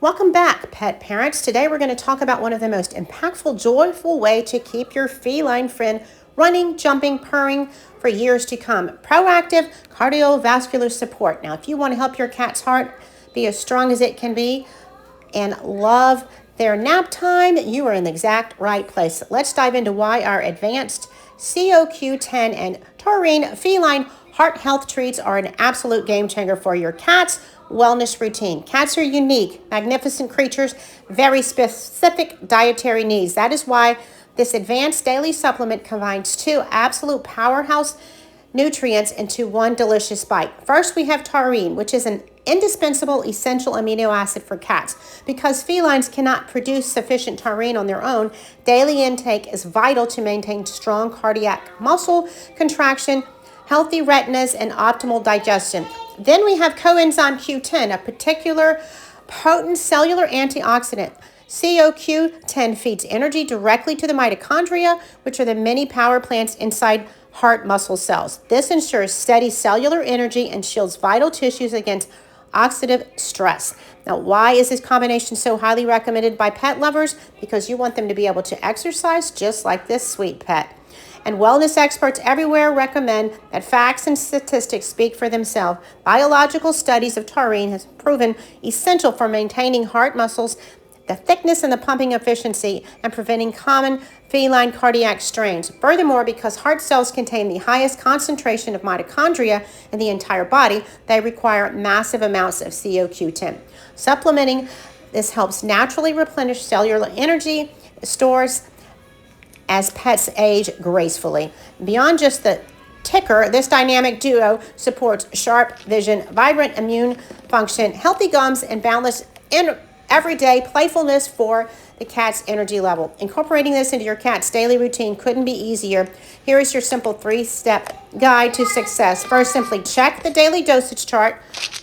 Welcome back, pet parents. Today we're going to talk about one of the most impactful, joyful way to keep your feline friend running, jumping, purring for years to come. Proactive cardiovascular support. Now, if you want to help your cat's heart be as strong as it can be and love their nap time, you are in the exact right place. Let's dive into why our advanced CoQ10 and taurine feline heart health treats are an absolute game changer for your cat's wellness routine. Cats are unique, magnificent creatures, very specific dietary needs. That is why this advanced daily supplement combines two absolute powerhouse nutrients into one delicious bite. First, we have taurine, which is an indispensable essential amino acid for cats. Because felines cannot produce sufficient taurine on their own, daily intake is vital to maintain strong cardiac muscle contraction, healthy retinas, and optimal digestion. Then we have coenzyme Q10, a particular potent cellular antioxidant. CoQ10 feeds energy directly to the mitochondria, which are the many power plants inside heart muscle cells. This ensures steady cellular energy and shields vital tissues against oxidative stress. Now, why is this combination so highly recommended by pet lovers? Because you want them to be able to exercise just like this sweet pet. And wellness experts everywhere recommend that facts and statistics speak for themselves. Biological studies of taurine has proven essential for maintaining heart muscles, the thickness and the pumping efficiency, and preventing common feline cardiac strains. Furthermore, because heart cells contain the highest concentration of mitochondria in the entire body, they require massive amounts of CoQ10. Supplementing this helps naturally replenish cellular energy stores as pets age gracefully. Beyond just the ticker, this dynamic duo supports sharp vision, vibrant immune function, healthy gums, and boundless everyday playfulness for the cat's energy level. Incorporating this into your cat's daily routine couldn't be easier. Here is your simple 3-step guide to success. First, simply check the daily dosage chart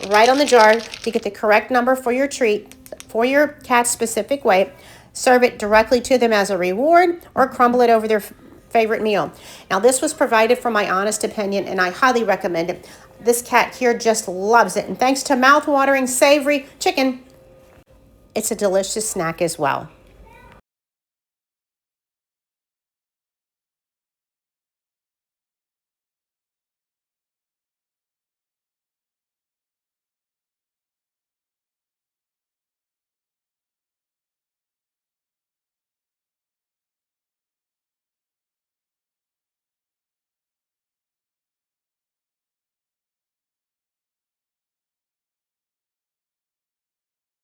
right on the jar to get the correct number for your treat for your cat's specific weight. Serve it directly to them as a reward or crumble it over their favorite meal. Now, this was provided from my honest opinion, and I highly recommend it. This cat here just loves it. And thanks to mouth-watering, savory chicken, it's a delicious snack as well.